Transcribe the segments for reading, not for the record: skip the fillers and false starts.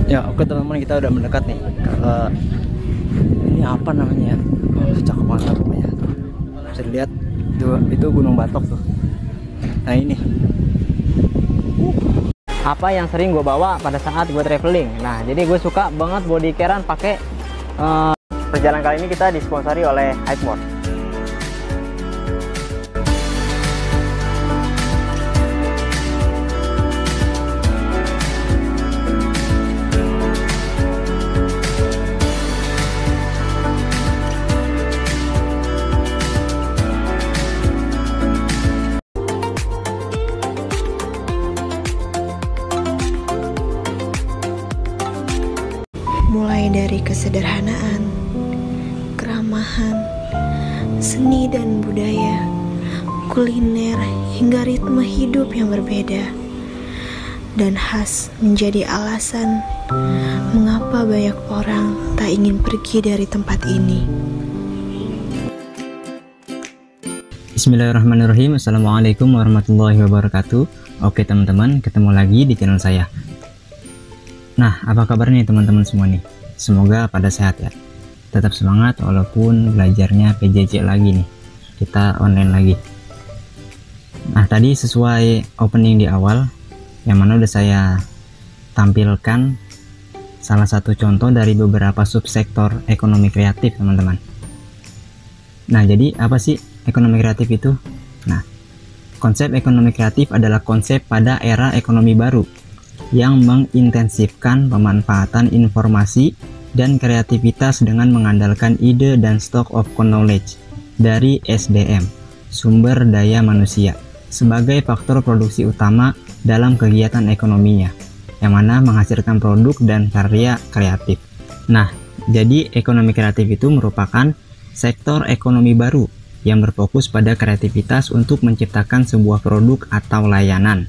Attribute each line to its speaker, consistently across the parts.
Speaker 1: Ya oke teman-teman, kita udah mendekat nih ke ini apa namanya ya, cakep banget rumahnya. Bisa dilihat tuh, itu Gunung Batok tuh. Nah ini apa yang sering gue bawa pada saat gue traveling. Nah jadi gue suka banget body care-an pakai perjalanan kali ini kita disponsori oleh Hypemore.
Speaker 2: Mulai dari kesederhanaan, keramahan, seni dan budaya, kuliner, hingga ritme hidup yang berbeda dan khas menjadi alasan mengapa banyak orang tak ingin pergi dari tempat ini.
Speaker 1: Bismillahirrahmanirrahim. Assalamualaikum warahmatullahi wabarakatuh. Oke teman-teman, ketemu lagi di channel saya. Nah, apa kabar nih teman-teman semua nih? Semoga pada sehat ya. Tetap semangat walaupun belajarnya PJJ lagi nih. Kita online lagi. Nah, tadi sesuai opening di awal, yang mana udah saya tampilkan salah satu contoh dari beberapa subsektor ekonomi kreatif, teman-teman. Nah, jadi apa sih ekonomi kreatif itu? Nah, konsep ekonomi kreatif adalah konsep pada era ekonomi baru yang mengintensifkan pemanfaatan informasi dan kreativitas dengan mengandalkan ide dan stock of knowledge dari SDM, sumber daya manusia, sebagai faktor produksi utama dalam kegiatan ekonominya, yang mana menghasilkan produk dan karya kreatif. Nah, jadi ekonomi kreatif itu merupakan sektor ekonomi baru yang berfokus pada kreativitas untuk menciptakan sebuah produk atau layanan,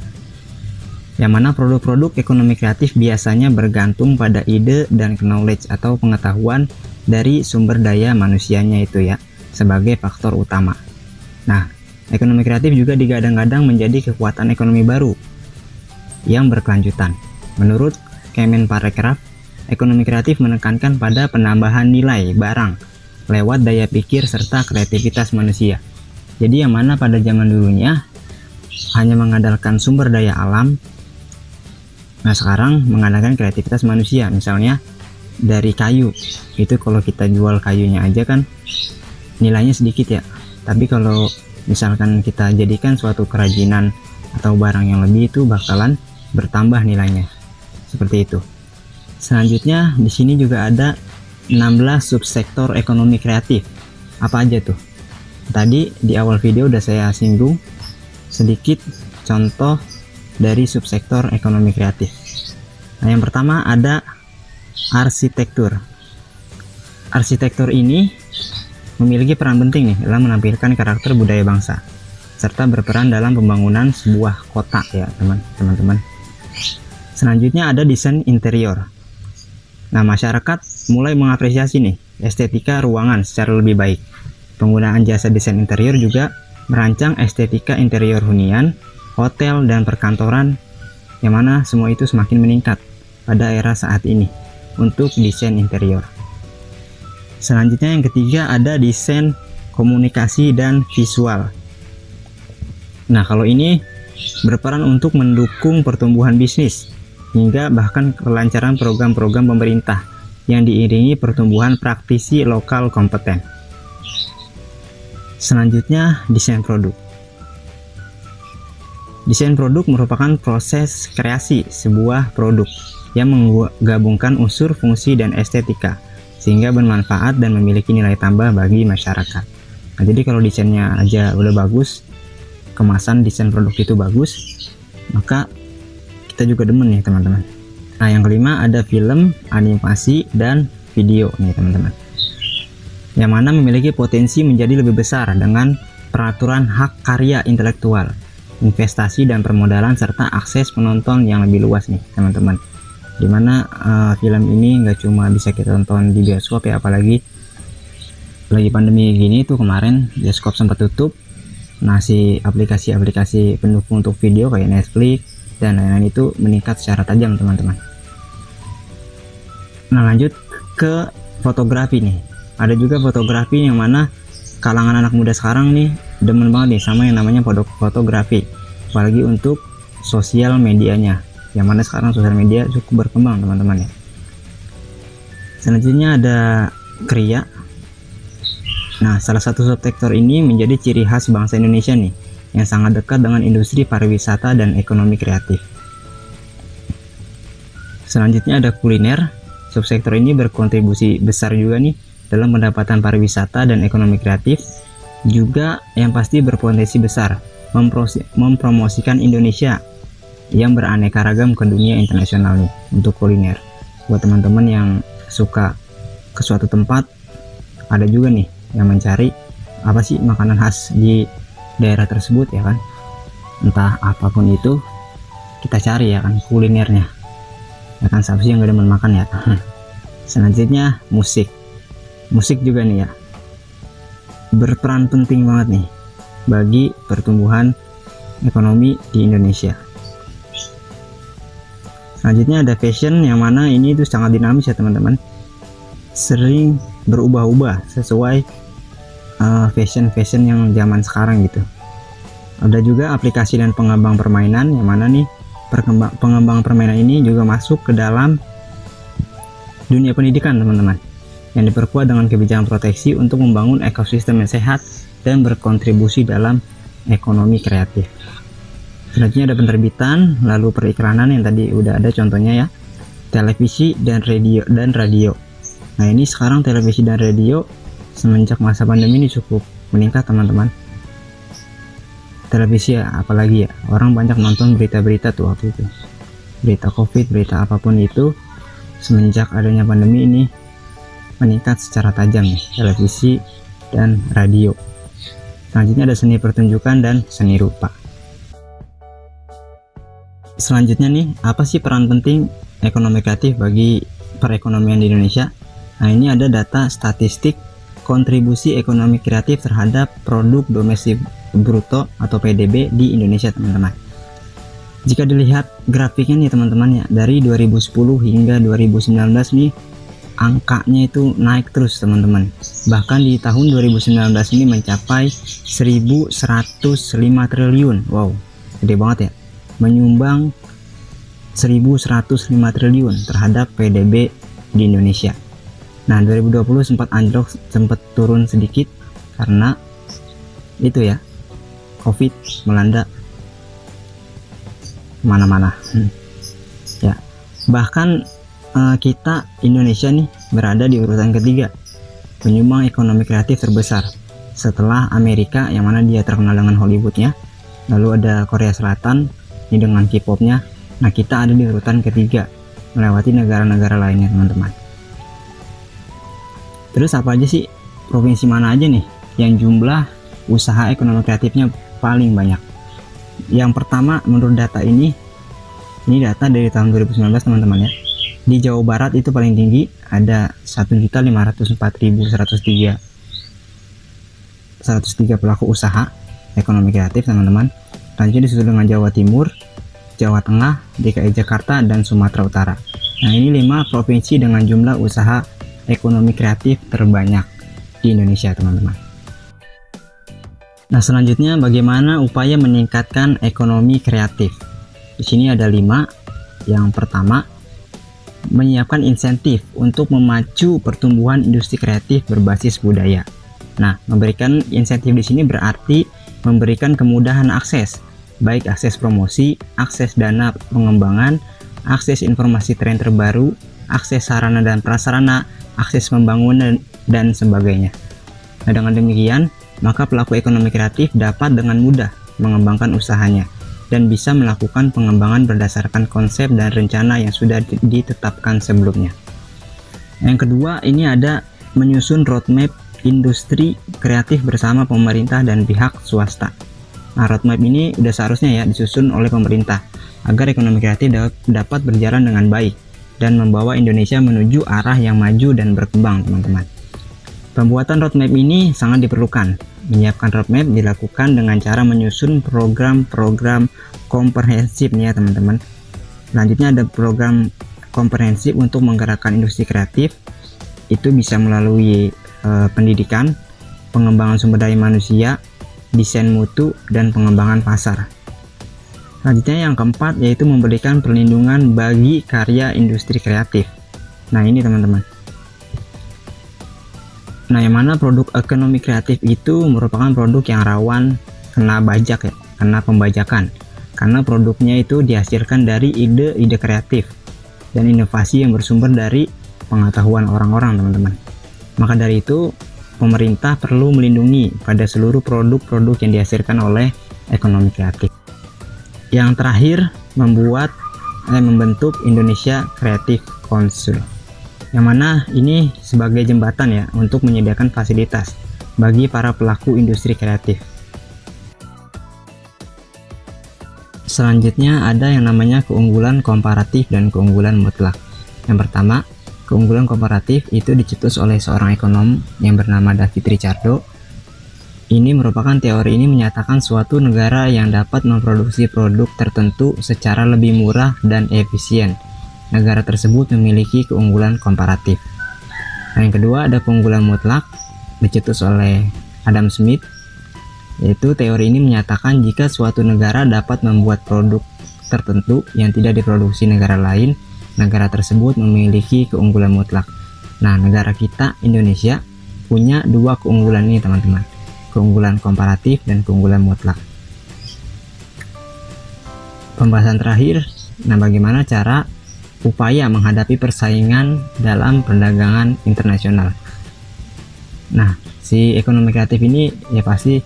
Speaker 1: yang mana produk-produk ekonomi kreatif biasanya bergantung pada ide dan knowledge atau pengetahuan dari sumber daya manusianya itu ya, sebagai faktor utama. Nah, ekonomi kreatif juga digadang-gadang menjadi kekuatan ekonomi baru yang berkelanjutan. Menurut Kemenparekraf, ekonomi kreatif menekankan pada penambahan nilai barang lewat daya pikir serta kreativitas manusia. Jadi yang mana pada zaman dulunya hanya mengandalkan sumber daya alam, nah sekarang mengandalkan kreativitas manusia. Misalnya dari kayu, itu kalau kita jual kayunya aja kan nilainya sedikit ya, tapi kalau misalkan kita jadikan suatu kerajinan atau barang yang lebih, itu bakalan bertambah nilainya, seperti itu. Selanjutnya di sini juga ada 16 subsektor ekonomi kreatif. Apa aja tuh? Tadi di awal video udah saya singgung sedikit contoh dari subsektor ekonomi kreatif. Nah, yang pertama ada arsitektur. Arsitektur ini memiliki peran penting nih dalam menampilkan karakter budaya bangsa, serta berperan dalam pembangunan sebuah kota ya teman-teman. Selanjutnya ada desain interior. Nah, masyarakat mulai mengapresiasi nih estetika ruangan secara lebih baik. Penggunaan jasa desain interior juga merancang estetika interior hunian, hotel, dan perkantoran, yang mana semua itu semakin meningkat pada era saat ini untuk desain interior. Selanjutnya yang ketiga ada desain komunikasi dan visual. Nah, kalau ini berperan untuk mendukung pertumbuhan bisnis hingga bahkan kelancaran program-program pemerintah yang diiringi pertumbuhan praktisi lokal kompeten. Selanjutnya desain produk. Desain produk merupakan proses kreasi sebuah produk yang menggabungkan unsur fungsi dan estetika sehingga bermanfaat dan memiliki nilai tambah bagi masyarakat. Nah, jadi kalau desainnya aja udah bagus, kemasan desain produk itu bagus, maka kita juga demen nih teman-teman. Nah, yang kelima ada film, animasi, dan video nih teman-teman, yang mana memiliki potensi menjadi lebih besar dengan peraturan hak karya intelektual, investasi dan permodalan, serta akses penonton yang lebih luas nih teman-teman. Dimana film ini nggak cuma bisa kita tonton di bioskop ya, apalagi lagi pandemi gini tuh, kemarin bioskop sempat tutup. Nah, si aplikasi-aplikasi pendukung untuk video kayak Netflix dan lain-lain itu meningkat secara tajam teman-teman. Nah, lanjut ke fotografi nih. Ada juga fotografi yang mana kalangan anak muda sekarang nih demen banget nih sama yang namanya fotografi, apalagi untuk sosial medianya, yang mana sekarang sosial media cukup berkembang teman-teman ya. Selanjutnya ada kriya. Nah, salah satu subsektor ini menjadi ciri khas bangsa Indonesia nih, yang sangat dekat dengan industri pariwisata dan ekonomi kreatif. Selanjutnya ada kuliner. Subsektor ini berkontribusi besar juga nih dalam pendapatan pariwisata dan ekonomi kreatif, juga yang pasti berpotensi besar mempromosikan Indonesia yang beraneka ragam ke dunia internasional nih untuk kuliner. Buat teman-teman yang suka ke suatu tempat, ada juga nih yang mencari apa sih makanan khas di daerah tersebut ya kan, entah apapun itu kita cari ya kan kulinernya ya kan, siapa sih yang gak demen makan ya. Selanjutnya musik juga nih ya, berperan penting banget nih bagi pertumbuhan ekonomi di Indonesia. Selanjutnya ada fashion, yang mana ini tuh sangat dinamis ya teman-teman, sering berubah-ubah sesuai fashion yang zaman sekarang gitu. Ada juga aplikasi dan pengembang permainan, yang mana nih pengembang permainan ini juga masuk ke dalam dunia pendidikan teman-teman, yang diperkuat dengan kebijakan proteksi untuk membangun ekosistem yang sehat dan berkontribusi dalam ekonomi kreatif. Selanjutnya ada penerbitan, lalu periklanan yang tadi udah ada contohnya ya, televisi dan radio. Nah, ini sekarang televisi dan radio semenjak masa pandemi ini cukup meningkat teman-teman. Televisi ya, apalagi ya, orang banyak nonton berita-berita tuh waktu itu, berita covid, berita apapun itu, semenjak adanya pandemi ini meningkat secara tajam ya, televisi dan radio. Selanjutnya ada seni pertunjukan dan seni rupa. Selanjutnya nih, apa sih peran penting ekonomi kreatif bagi perekonomian di Indonesia? Nah, ini ada data statistik kontribusi ekonomi kreatif terhadap produk domestik bruto atau PDB di Indonesia teman-teman. Jika dilihat grafiknya nih teman-teman ya, dari 2010 hingga 2019 nih angkanya itu naik terus teman-teman. Bahkan di tahun 2019 ini mencapai 1105 triliun. Wow, gede banget ya. Menyumbang 1105 triliun terhadap PDB di Indonesia. Nah, 2020 sempat anjlok, sempat turun sedikit karena itu ya, Covid melanda mana-mana. Ya, bahkan kita Indonesia nih berada di urutan ketiga penyumbang ekonomi kreatif terbesar setelah Amerika, yang mana dia terkenal dengan Hollywoodnya, lalu ada Korea Selatan ini dengan K-popnya. Nah, kita ada di urutan ketiga melewati negara-negara lainnya teman-teman. Terus apa aja sih, provinsi mana aja nih yang jumlah usaha ekonomi kreatifnya paling banyak? Yang pertama menurut data ini data dari tahun 2019 teman-teman ya. Di Jawa Barat itu paling tinggi, ada 1.504.103 pelaku usaha ekonomi kreatif teman-teman. Lanjut disusul dengan Jawa Timur, Jawa Tengah, DKI Jakarta, dan Sumatera Utara. Nah, ini 5 provinsi dengan jumlah usaha ekonomi kreatif terbanyak di Indonesia teman-teman. Nah, selanjutnya bagaimana upaya meningkatkan ekonomi kreatif? Di sini ada 5. Yang pertama, menyiapkan insentif untuk memacu pertumbuhan industri kreatif berbasis budaya. Nah, memberikan insentif di sini berarti memberikan kemudahan akses, baik akses promosi, akses dana pengembangan, akses informasi tren terbaru, akses sarana dan prasarana, akses pembangunan, dan sebagainya. Nah, dengan demikian, maka pelaku ekonomi kreatif dapat dengan mudah mengembangkan usahanya dan bisa melakukan pengembangan berdasarkan konsep dan rencana yang sudah ditetapkan sebelumnya. Yang kedua, ini ada menyusun roadmap industri kreatif bersama pemerintah dan pihak swasta. Nah, roadmap ini udah seharusnya ya disusun oleh pemerintah agar ekonomi kreatif dapat berjalan dengan baik dan membawa Indonesia menuju arah yang maju dan berkembang teman-teman. Pembuatan roadmap ini sangat diperlukan. Menyiapkan roadmap dilakukan dengan cara menyusun program-program komprehensif nih ya teman-teman. Selanjutnya ada program komprehensif untuk menggerakkan industri kreatif itu bisa melalui pendidikan, pengembangan sumber daya manusia, desain mutu, dan pengembangan pasar. Selanjutnya yang keempat yaitu memberikan perlindungan bagi karya industri kreatif. Nah ini teman-teman. Nah yang mana produk ekonomi kreatif itu merupakan produk yang rawan kena bajak ya, kena pembajakan. Karena produknya itu dihasilkan dari ide-ide kreatif dan inovasi yang bersumber dari pengetahuan orang-orang teman-teman. Maka dari itu pemerintah perlu melindungi pada seluruh produk-produk yang dihasilkan oleh ekonomi kreatif. Yang terakhir membentuk Indonesia Creative Council, yang mana ini sebagai jembatan ya untuk menyediakan fasilitas bagi para pelaku industri kreatif. Selanjutnya ada yang namanya keunggulan komparatif dan keunggulan mutlak. Yang pertama, keunggulan komparatif itu dicetus oleh seorang ekonom yang bernama David Ricardo. Ini merupakan teori ini menyatakan suatu negara yang dapat memproduksi produk tertentu secara lebih murah dan efisien. Negara tersebut memiliki keunggulan komparatif. Nah, yang kedua ada keunggulan mutlak dicetus oleh Adam Smith, yaitu teori ini menyatakan jika suatu negara dapat membuat produk tertentu yang tidak diproduksi negara lain, negara tersebut memiliki keunggulan mutlak. Nah, negara kita Indonesia punya dua keunggulan ini teman-teman, keunggulan komparatif dan keunggulan mutlak. Pembahasan terakhir, nah bagaimana cara upaya menghadapi persaingan dalam perdagangan internasional. Nah, si ekonomi kreatif ini ya pasti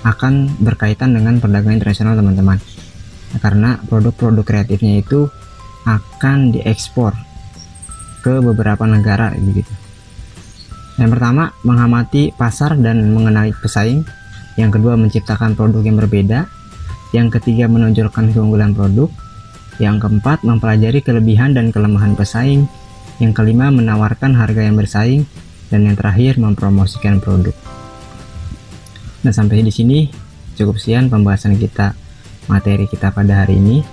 Speaker 1: akan berkaitan dengan perdagangan internasional teman-teman. Nah, karena produk-produk kreatifnya itu akan diekspor ke beberapa negara begitu. Yang pertama, mengamati pasar dan mengenali pesaing. Yang kedua, menciptakan produk yang berbeda. Yang ketiga, menonjolkan keunggulan produk. Yang keempat, mempelajari kelebihan dan kelemahan pesaing. Yang kelima, menawarkan harga yang bersaing. Dan yang terakhir, mempromosikan produk. Nah, sampai di sini cukup sekian pembahasan kita, materi kita pada hari ini.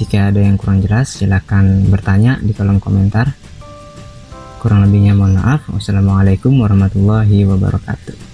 Speaker 1: Jika ada yang kurang jelas, silakan bertanya di kolom komentar. Kurang lebihnya mohon maaf. Wassalamualaikum warahmatullahi wabarakatuh.